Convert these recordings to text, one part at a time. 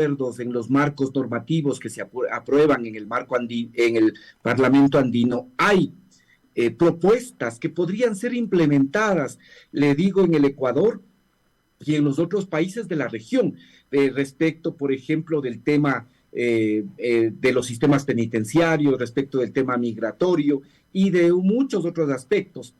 en los marcos normativos que se aprueban en el en el Parlamento andino, hay propuestas que podrían ser implementadas, le digo, en el Ecuador y en los otros países de la región, respecto, por ejemplo, del tema de los sistemas penitenciarios, respecto del tema migratorio y de muchos otros aspectos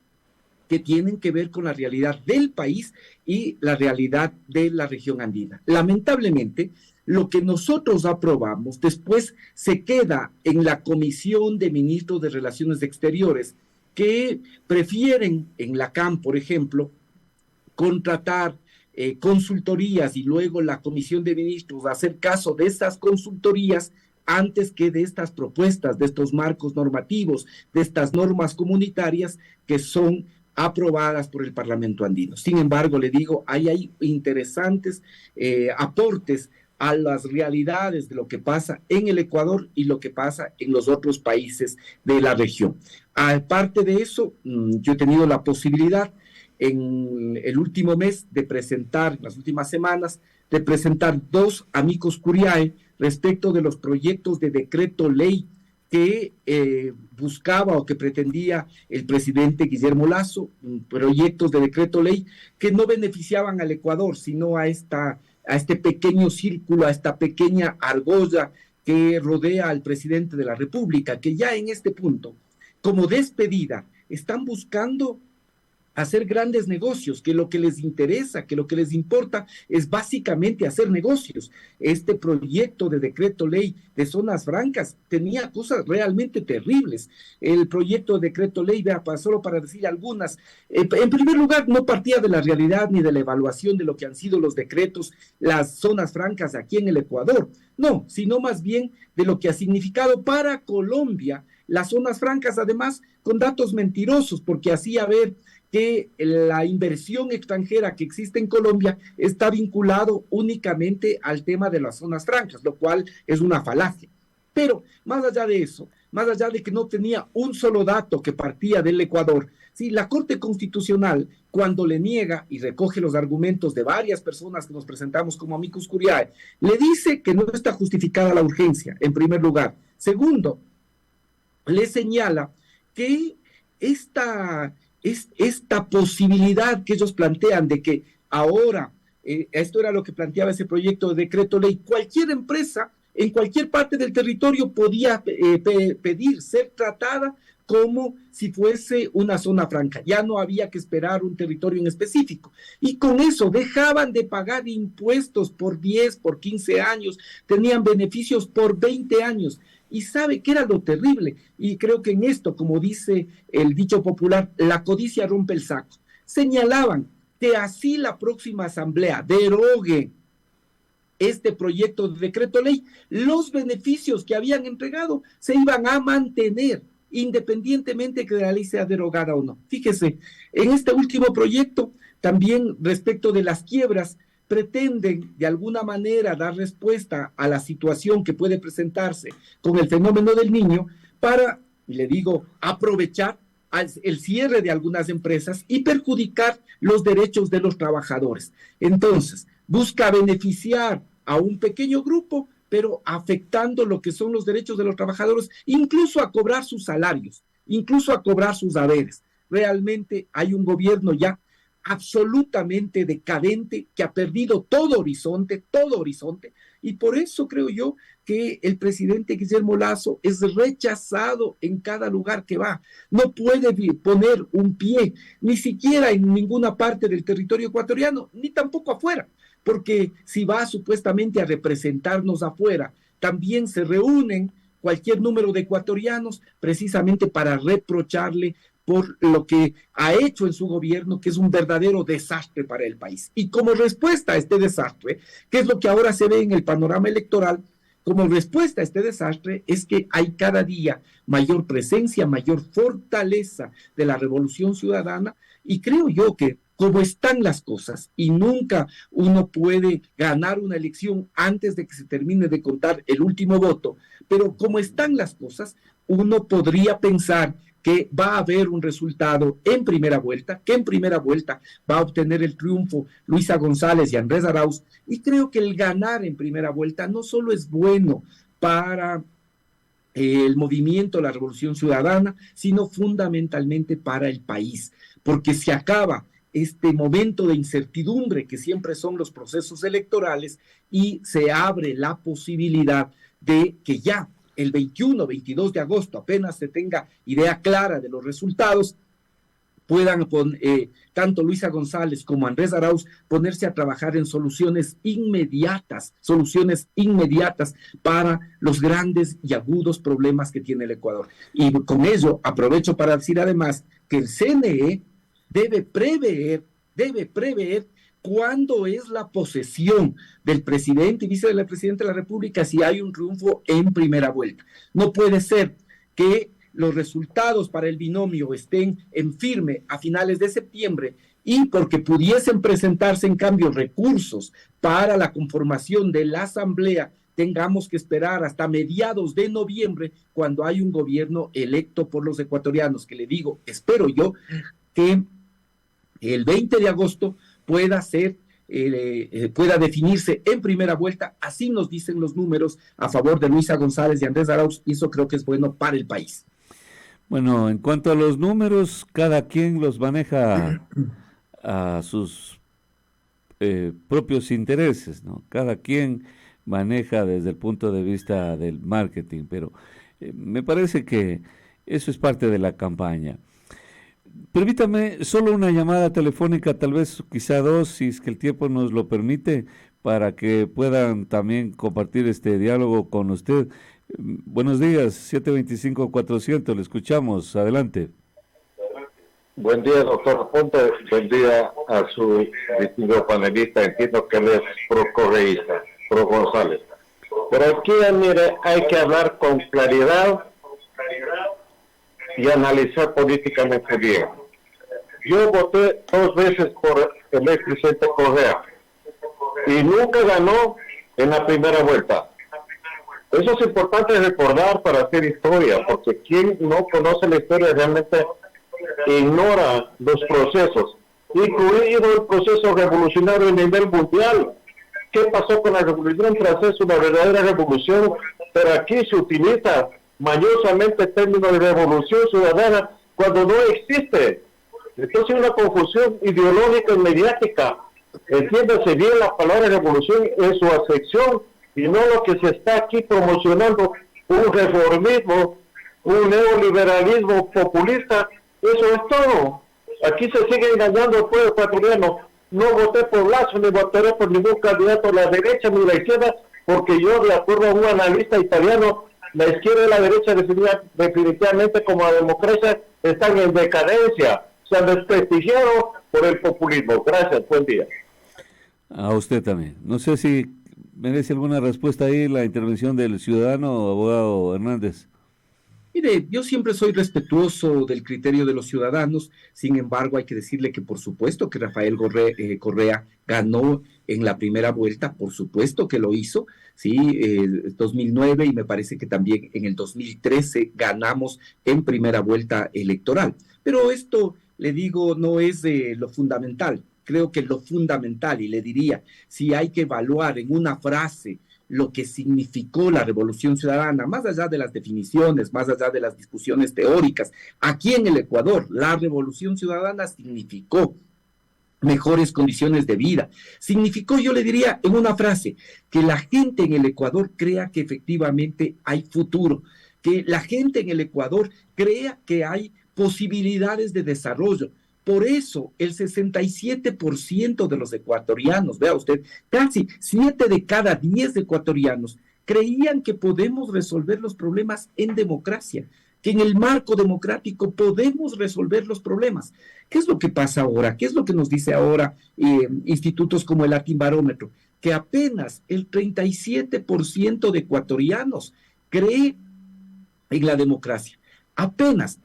que tienen que ver con la realidad del país y la realidad de la región andina. Lamentablemente, lo que nosotros aprobamos después se queda en la Comisión de Ministros de Relaciones Exteriores, que prefieren en la CAM, por ejemplo, contratar consultorías y luego la Comisión de Ministros hacer caso de estas consultorías antes que de estas propuestas, de estos marcos normativos, de estas normas comunitarias que son aprobadas por el Parlamento andino. Sin embargo, le digo, hay interesantes aportes a las realidades de lo que pasa en el Ecuador y lo que pasa en los otros países de la región. Aparte de eso, yo he tenido la posibilidad en el último mes de presentar, en las últimas semanas, de presentar 2 amicus curiae respecto de los proyectos de decreto ley que buscaba o que pretendía el presidente Guillermo Lasso, proyectos de decreto ley que no beneficiaban al Ecuador, sino a este pequeño círculo, a esta pequeña argolla que rodea al presidente de la República, que ya en este punto, como despedida, están buscando hacer grandes negocios, que lo que les interesa, que lo que les importa es básicamente hacer negocios. Este proyecto de decreto ley de zonas francas tenía cosas realmente terribles. El proyecto de decreto ley, solo para decir algunas, en primer lugar, no partía de la realidad ni de la evaluación de lo que han sido los decretos, las zonas francas aquí en el Ecuador, no, sino más bien de lo que ha significado para Colombia las zonas francas, además con datos mentirosos, porque hacía ver que la inversión extranjera que existe en Colombia está vinculado únicamente al tema de las zonas francas, lo cual es una falacia. Pero más allá de eso, más allá de que no tenía un solo dato que partía del Ecuador, sí, la Corte Constitucional, cuando le niega y recoge los argumentos de varias personas que nos presentamos como amicus curiae, le dice que no está justificada la urgencia, en primer lugar. Segundo, le señala que esta posibilidad que ellos plantean de que ahora, esto era lo que planteaba ese proyecto de decreto ley, cualquier empresa en cualquier parte del territorio podía pedir ser tratada como si fuese una zona franca, ya no había que esperar un territorio en específico, y con eso dejaban de pagar impuestos por 10, por 15 años, tenían beneficios por 20 años, y sabe que era lo terrible, y creo que en esto, como dice el dicho popular, la codicia rompe el saco. Señalaban que así la próxima asamblea derogue este proyecto de decreto ley, los beneficios que habían entregado se iban a mantener, independientemente que la ley sea derogada o no. Fíjese, en este último proyecto, también respecto de las quiebras, pretenden de alguna manera dar respuesta a la situación que puede presentarse con el fenómeno del niño para, le digo, aprovechar el cierre de algunas empresas y perjudicar los derechos de los trabajadores. Entonces, busca beneficiar a un pequeño grupo, pero afectando lo que son los derechos de los trabajadores, incluso a cobrar sus salarios, incluso a cobrar sus haberes. Realmente hay un gobierno ya absolutamente decadente, que ha perdido todo horizonte, y por eso creo yo que el presidente Guillermo Lasso es rechazado en cada lugar que va. No puede poner un pie, ni siquiera en ninguna parte del territorio ecuatoriano, ni tampoco afuera, porque si va supuestamente a representarnos afuera, también se reúnen cualquier número de ecuatorianos precisamente para reprocharle por lo que ha hecho en su gobierno, que es un verdadero desastre para el país. Y como respuesta a este desastre, que es lo que ahora se ve en el panorama electoral, como respuesta a este desastre es que hay cada día mayor presencia, mayor fortaleza de la revolución ciudadana, y creo yo que como están las cosas, y nunca uno puede ganar una elección antes de que se termine de contar el último voto, pero como están las cosas, uno podría pensar que va a haber un resultado en primera vuelta, que en primera vuelta va a obtener el triunfo Luisa González y Andrés Arauz, y creo que el ganar en primera vuelta no solo es bueno para el movimiento, la revolución ciudadana, sino fundamentalmente para el país, porque se acaba este momento de incertidumbre que siempre son los procesos electorales y se abre la posibilidad de que ya el 21, 22 de agosto, apenas se tenga idea clara de los resultados, puedan tanto Luisa González como Andrés Arauz ponerse a trabajar en soluciones inmediatas para los grandes y agudos problemas que tiene el Ecuador. Y con ello aprovecho para decir además que el CNE debe prever cuándo es la posesión del presidente y vicepresidente de la República si hay un triunfo en primera vuelta. No puede ser que los resultados para el binomio estén en firme a finales de septiembre y porque pudiesen presentarse en cambio recursos para la conformación de la asamblea, tengamos que esperar hasta mediados de noviembre cuando hay un gobierno electo por los ecuatorianos, que le digo, espero yo que el 20 de agosto pueda definirse en primera vuelta, así nos dicen los números a favor de Luisa González y Andrés Arauz, y eso creo que es bueno para el país. Bueno, en cuanto a los números, cada quien los maneja a sus propios intereses, ¿no? Cada quien maneja desde el punto de vista del marketing, pero me parece que eso es parte de la campaña. Permítame solo una llamada telefónica, tal vez quizá dos, si es que el tiempo nos lo permite, para que puedan también compartir este diálogo con usted. Buenos días, 725-400, le escuchamos, adelante. Buen día, doctor Aponte, buen día a su distinguido panelista, entiendo que él es pro-correísta, pro-González. Pero aquí, mire, hay que hablar con claridad y analizar políticamente bien. Yo voté 2 veces por el expresidente Correa y nunca ganó en la primera vuelta. Eso es importante recordar para hacer historia, porque quien no conoce la historia realmente ignora los procesos, incluido el proceso revolucionario a nivel mundial. ¿Qué pasó con la Revolución Francesa? Una verdadera revolución, pero aquí se utiliza mañosamente el término de revolución ciudadana cuando no existe. Entonces hay una confusión ideológica y mediática. Entiéndase bien la palabra revolución en su acepción y no lo que se está aquí promocionando, un reformismo, un neoliberalismo populista. Eso es todo. Aquí se sigue engañando al pueblo ecuatoriano. No voté por Lazo ni votaré por ningún candidato a la derecha ni a la izquierda, porque yo, de acuerdo a un analista italiano, la izquierda y la derecha definitivamente como la democracia están en decadencia. Se han desprestigiado por el populismo. Gracias, buen día. A usted también. No sé si merece alguna respuesta ahí la intervención del ciudadano, abogado Hernández. Mire, yo siempre soy respetuoso del criterio de los ciudadanos, sin embargo hay que decirle que por supuesto que Rafael Correa ganó en la primera vuelta, por supuesto que lo hizo, sí, 2009 y me parece que también en el 2013 ganamos en primera vuelta electoral. Pero esto, le digo, no es lo fundamental. Creo que lo fundamental, y le diría, si hay que evaluar en una frase lo que significó la Revolución Ciudadana, más allá de las definiciones, más allá de las discusiones teóricas, aquí en el Ecuador, la Revolución Ciudadana significó mejores condiciones de vida. Significó, yo le diría en una frase, que la gente en el Ecuador crea que efectivamente hay futuro, que la gente en el Ecuador crea que hay posibilidades de desarrollo. Por eso el 67% de los ecuatorianos, vea usted, casi 7 de cada 10 ecuatorianos creían que podemos resolver los problemas en democracia, que en el marco democrático podemos resolver los problemas. ¿Qué es lo que pasa ahora? ¿Qué es lo que nos dice ahora institutos como el Actinbarómetro? Que apenas el 37% de ecuatorianos cree en la democracia. Apenas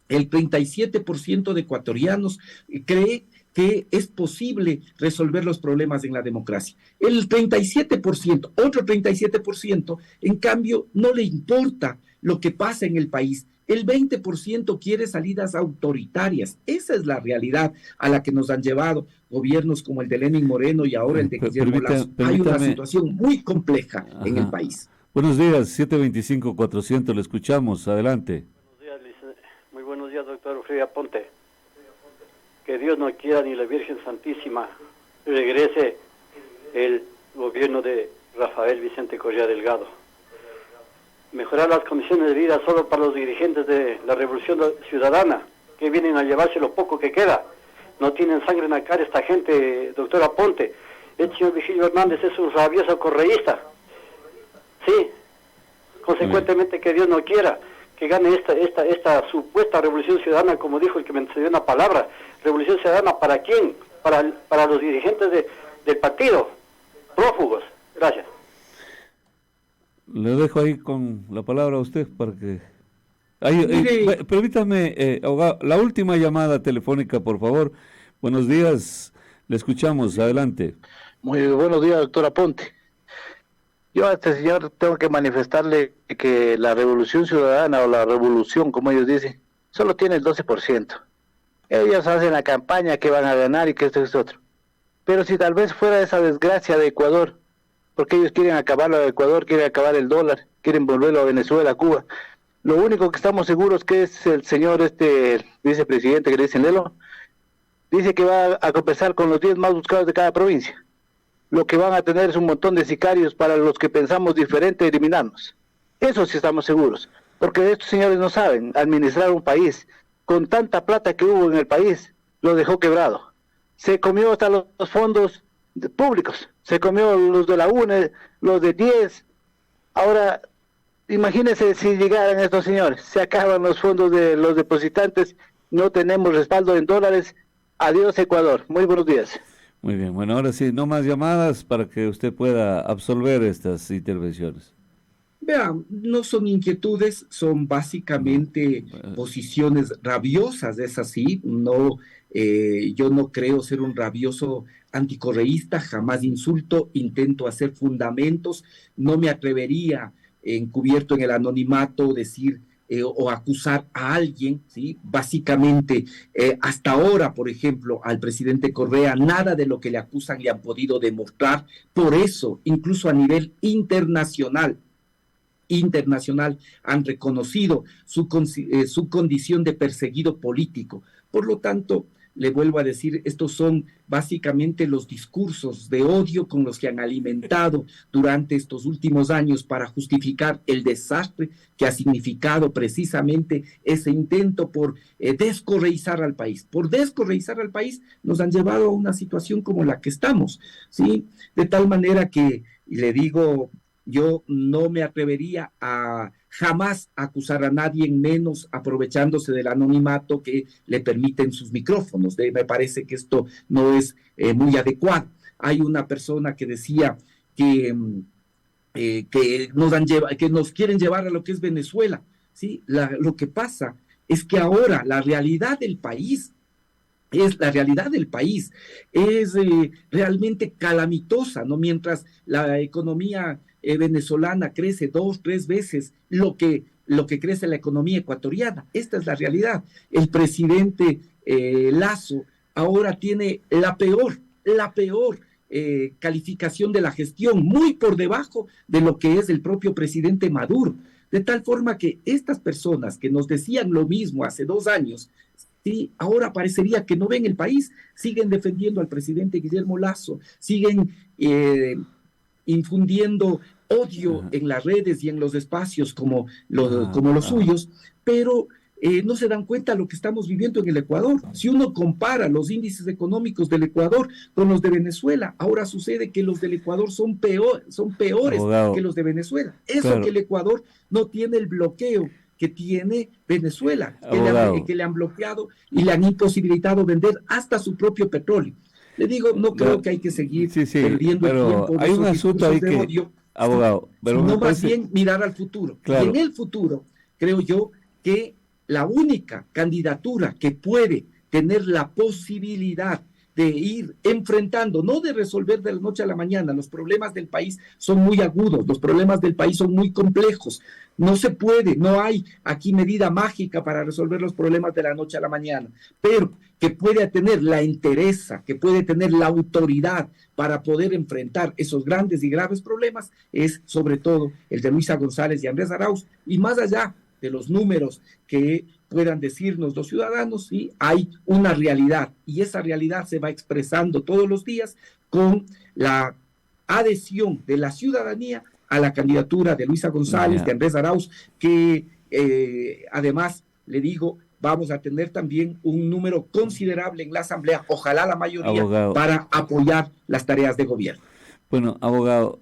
el 37% de ecuatorianos cree que es posible resolver los problemas en la democracia. El 37%, otro 37%, en cambio, no le importa lo que pasa en el país. El 20% quiere salidas autoritarias. Esa es la realidad a la que nos han llevado gobiernos como el de Lenín Moreno y ahora el de Guillermo Lasso. Hay una situación muy compleja en el país. Buenos días, 725-400, le escuchamos, adelante. Buenos días, muy buenos días, doctor Eufrivio Aponte. Que Dios no quiera ni la Virgen Santísima regrese el gobierno de Rafael Vicente Correa Delgado. Mejorar las condiciones de vida solo para los dirigentes de la Revolución Ciudadana, que vienen a llevarse lo poco que queda. No tienen sangre en la cara esta gente, doctor Aponte. El señor Vigilio Hernández es un rabioso correísta. Sí, consecuentemente que Dios no quiera que gane esta supuesta revolución ciudadana, como dijo el que mencionó una palabra. ¿Revolución ciudadana para quién? Para los dirigentes del partido, prófugos. Gracias. Le dejo ahí con la palabra a usted para que... permítame, abogado, la última llamada telefónica, por favor. Buenos días, le escuchamos, adelante. Muy buenos días, doctor Aponte. Yo a este señor tengo que manifestarle que la revolución ciudadana o la revolución, como ellos dicen, solo tiene el 12%. Ellos hacen la campaña que van a ganar y que esto es otro. Pero si tal vez fuera esa desgracia de Ecuador, porque ellos quieren acabarlo de Ecuador, quieren acabar el dólar, quieren volverlo a Venezuela, a Cuba. Lo único que estamos seguros que es el señor el vicepresidente que le dicen Lelo, dice que va a compensar con los 10 más buscados de cada provincia. Lo que van a tener es un montón de sicarios para los que pensamos diferente eliminarnos. Eso sí estamos seguros, porque estos señores no saben administrar un país. Con tanta plata que hubo en el país, lo dejó quebrado. Se comió hasta los fondos públicos, se comió los de la UNE, los de 10. Ahora, imagínense si llegaran estos señores, se acaban los fondos de los depositantes, no tenemos respaldo en dólares. Adiós Ecuador, muy buenos días. Muy bien, bueno, ahora sí, no más llamadas para que usted pueda absolver estas intervenciones. Vean, no son inquietudes, son básicamente posiciones rabiosas, es así. No, yo no creo ser un rabioso anticorreísta, jamás insulto, intento hacer fundamentos, no me atrevería encubierto en el anonimato decir o acusar a alguien, ¿sí? Básicamente, hasta ahora, por ejemplo, al presidente Correa, nada de lo que le acusan le han podido demostrar. Por eso, incluso a nivel internacional han reconocido su condición de perseguido político. Por lo tanto, le vuelvo a decir, estos son básicamente los discursos de odio con los que han alimentado durante estos últimos años para justificar el desastre que ha significado precisamente ese intento por descorreizar al país. Por descorreizar al país nos han llevado a una situación como la que estamos, ¿sí? De tal manera que, le digo, yo no me atrevería a jamás acusar a nadie, menos aprovechándose del anonimato que le permiten sus micrófonos. Me parece que esto no es muy adecuado. Hay una persona que decía que nos quieren llevar a lo que es Venezuela, ¿sí? Lo que pasa es que ahora la realidad del país es realmente calamitosa, ¿no? Mientras la economía venezolana crece 2, 3 veces lo que crece la economía ecuatoriana. Esta es la realidad. El presidente Lasso ahora tiene la peor calificación de la gestión, muy por debajo de lo que es el propio presidente Maduro. De tal forma que estas personas que nos decían lo mismo hace 2 años, ¿sí? Ahora parecería que no ven el país, siguen defendiendo al presidente Guillermo Lasso, siguen infundiendo odio en las redes y en los espacios como los suyos, pero no se dan cuenta de lo que estamos viviendo en el Ecuador. Si uno compara los índices económicos del Ecuador con los de Venezuela, ahora sucede que los del Ecuador son peores que los de Venezuela. Eso que el Ecuador no tiene el bloqueo que tiene Venezuela, que le han bloqueado y le han imposibilitado vender hasta su propio petróleo. Le digo, no creo que hay que seguir perdiendo el tiempo. Hay un asunto ahí que, odio, abogado, pero no más bien mirar al futuro. Claro. Y en el futuro, creo yo que la única candidatura que puede tener la posibilidad de ir enfrentando, no de resolver de la noche a la mañana. Los problemas del país son muy agudos, los problemas del país son muy complejos. No se puede, no hay aquí medida mágica para resolver los problemas de la noche a la mañana, pero que puede tener la entereza, que puede tener la autoridad para poder enfrentar esos grandes y graves problemas, es sobre todo el de Luisa González y Andrés Arauz, y más allá de los números que puedan decirnos los ciudadanos, ¿sí? Hay una realidad, y esa realidad se va expresando todos los días con la adhesión de la ciudadanía a la candidatura de Luisa González, de Andrés Arauz, que además, le digo, vamos a tener también un número considerable en la Asamblea, ojalá la mayoría, abogado, para apoyar las tareas de gobierno. Bueno, abogado,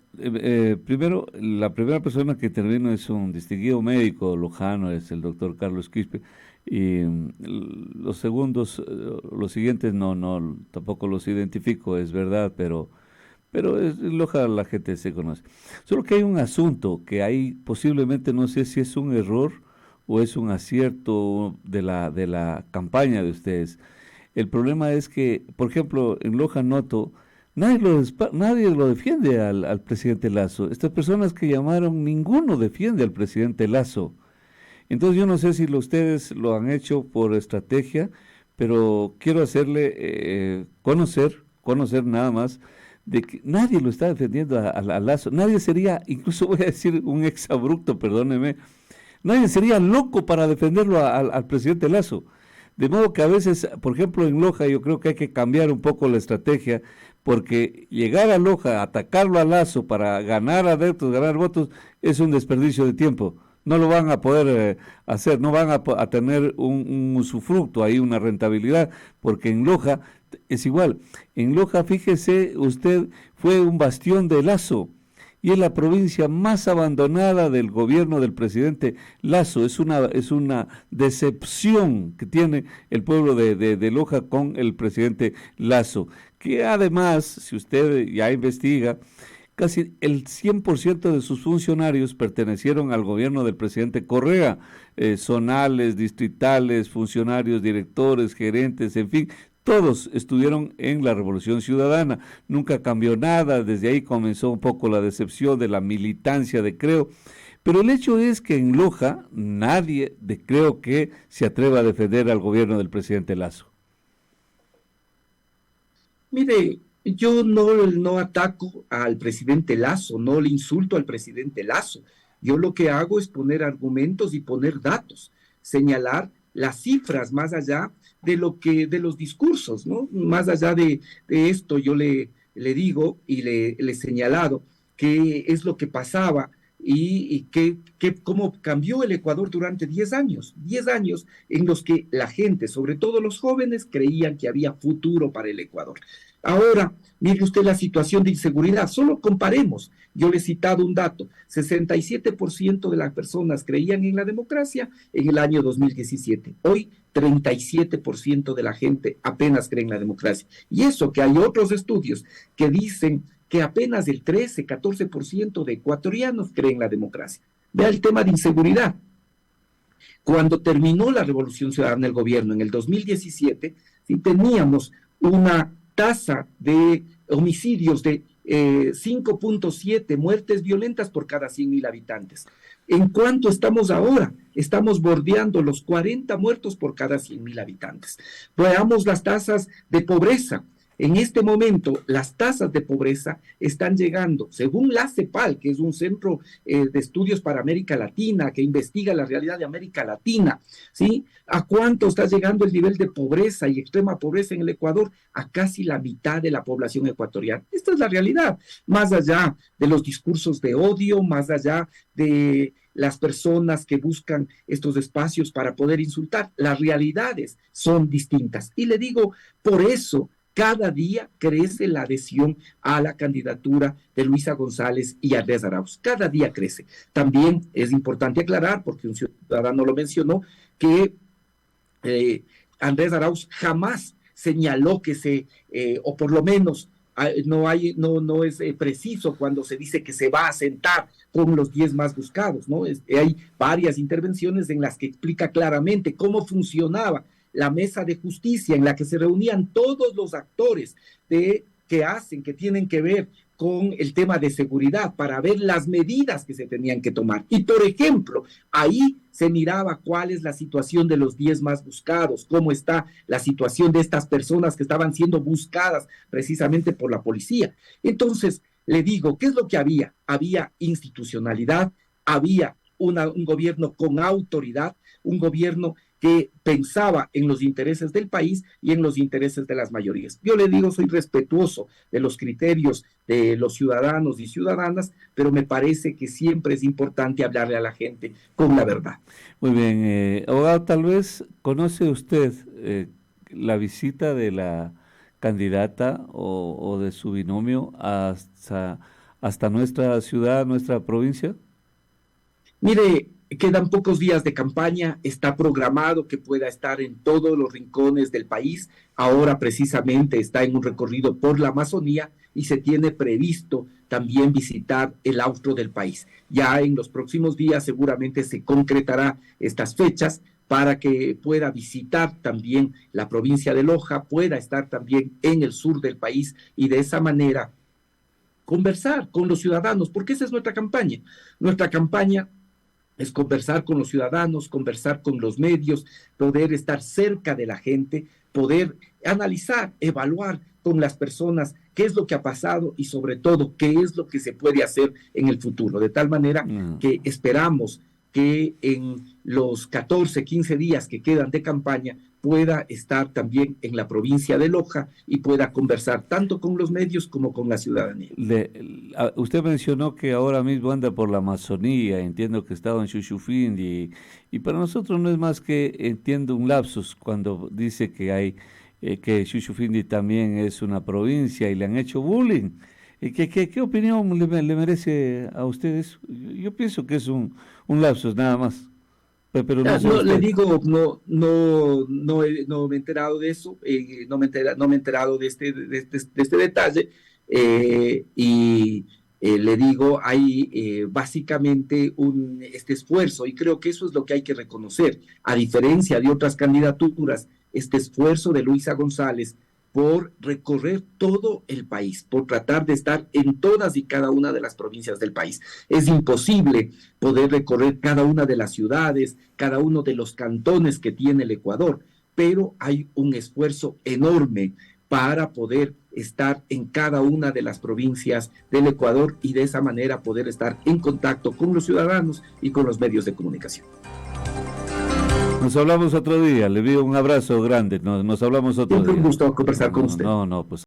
primero, la primera persona que intervino es un distinguido médico lojano, es el doctor Carlos Quispe, y los segundos, los siguientes tampoco los identifico, es verdad, pero en Loja la gente se conoce. Solo que hay un asunto que hay posiblemente, no sé si es un error o es un acierto de la campaña de ustedes. El problema es que, por ejemplo, en Loja Noto, nadie lo defiende al presidente Lasso. Estas personas que llamaron, ninguno defiende al presidente Lasso. Entonces yo no sé si ustedes lo han hecho por estrategia, pero quiero hacerle conocer nada más de que nadie lo está defendiendo a Lasso. Nadie sería, incluso voy a decir un exabrupto, perdóneme, nadie sería loco para defenderlo al presidente Lasso. De modo que a veces, por ejemplo, en Loja yo creo que hay que cambiar un poco la estrategia, porque llegar a Loja, atacarlo a Lasso para ganar adeptos, ganar votos, es un desperdicio de tiempo. No lo van a poder hacer, no van a tener un usufructo ahí, una rentabilidad, porque en Loja es igual. En Loja, fíjese, usted fue un bastión de Lasso y es la provincia más abandonada del gobierno del presidente Lasso. Es una decepción que tiene el pueblo de Loja con el presidente Lasso, que además, si usted ya investiga, casi el 100% de sus funcionarios pertenecieron al gobierno del presidente Correa, zonales, distritales, funcionarios, directores, gerentes, en fin, todos estuvieron en la Revolución Ciudadana. Nunca cambió nada, desde ahí comenzó un poco la decepción de la militancia de Creo, pero el hecho es que en Loja nadie de Creo que se atreva a defender al gobierno del presidente Lasso. Mire, yo no ataco al presidente Lasso, no le insulto al presidente Lasso. Yo lo que hago es poner argumentos y poner datos, señalar las cifras más allá de los discursos, ¿no? Más allá de esto, yo le digo y le he señalado qué es lo que pasaba y cómo cambió el Ecuador durante 10 años en los que la gente, sobre todo los jóvenes, creían que había futuro para el Ecuador. Ahora, mire usted la situación de inseguridad, solo comparemos, yo le he citado un dato, 67% de las personas creían en la democracia en el año 2017, hoy 37% de la gente apenas cree en la democracia, y eso que hay otros estudios que dicen que apenas el 13-14% de ecuatorianos creen en la democracia. Vea el tema de inseguridad. Cuando terminó la Revolución Ciudadana del gobierno en el 2017, sí, teníamos una tasa de homicidios de 5.7 muertes violentas por cada 100,000 habitantes. ¿En cuánto estamos ahora? Estamos bordeando los 40 muertos por cada 100,000 habitantes. Veamos las tasas de pobreza. En este momento, las tasas de pobreza están llegando, según la CEPAL, que es un centro de estudios para América Latina, que investiga la realidad de América Latina, ¿sí? ¿A cuánto está llegando el nivel de pobreza y extrema pobreza en el Ecuador? A casi la mitad de la población ecuatoriana. Esta es la realidad, más allá de los discursos de odio, más allá de las personas que buscan estos espacios para poder insultar. Las realidades son distintas. Y le digo, por eso, cada día crece la adhesión a la candidatura de Luisa González y Andrés Arauz. Cada día crece. También es importante aclarar, porque un ciudadano lo mencionó, que Andrés Arauz jamás señaló que o por lo menos no es preciso cuando se dice que se va a sentar con los 10 más buscados, ¿no? Hay varias intervenciones en las que explica claramente cómo funcionaba la mesa de justicia en la que se reunían todos los actores que tienen que ver con el tema de seguridad para ver las medidas que se tenían que tomar. Y, por ejemplo, ahí se miraba cuál es la situación de los 10 más buscados, cómo está la situación de estas personas que estaban siendo buscadas precisamente por la policía. Entonces, le digo, ¿qué es lo que había? Había institucionalidad, había un gobierno con autoridad, un gobierno que pensaba en los intereses del país y en los intereses de las mayorías. Yo le digo, soy respetuoso de los criterios de los ciudadanos y ciudadanas, pero me parece que siempre es importante hablarle a la gente con la verdad. Muy bien, abogado, tal vez conoce usted la visita de la candidata o de su binomio hasta nuestra ciudad, nuestra provincia. Mire, quedan pocos días de campaña, está programado que pueda estar en todos los rincones del país, ahora precisamente está en un recorrido por la Amazonía y se tiene previsto también visitar el austro del país. Ya en los próximos días seguramente se concretará estas fechas para que pueda visitar también la provincia de Loja, pueda estar también en el sur del país y de esa manera conversar con los ciudadanos, porque esa es nuestra campaña. Nuestra campaña es conversar con los ciudadanos, conversar con los medios, poder estar cerca de la gente, poder analizar, evaluar con las personas qué es lo que ha pasado y sobre todo qué es lo que se puede hacer en el futuro. De tal manera que esperamos que en los 14, 15 días que quedan de campaña pueda estar también en la provincia de Loja y pueda conversar tanto con los medios como con la ciudadanía. Usted mencionó que ahora mismo anda por la Amazonía, entiendo que estaba en Shushufindi, y para nosotros no es más que, entiendo, un lapsus cuando dice que hay que Shushufindi también es una provincia y le han hecho bullying. ¿Qué opinión le merece a ustedes? Yo pienso que es un lapsus nada más. Pero no le digo, no me he enterado de eso, no me he enterado de este detalle, le digo, hay básicamente este esfuerzo, y creo que eso es lo que hay que reconocer, a diferencia de otras candidaturas, este esfuerzo de Luisa González por recorrer todo el país, por tratar de estar en todas y cada una de las provincias del país. Es imposible poder recorrer cada una de las ciudades, cada uno de los cantones que tiene el Ecuador, pero hay un esfuerzo enorme para poder estar en cada una de las provincias del Ecuador y de esa manera poder estar en contacto con los ciudadanos y con los medios de comunicación. Nos hablamos otro día, le envío un abrazo grande, nos hablamos otro día. Siempre un gusto conversar con usted. No, pues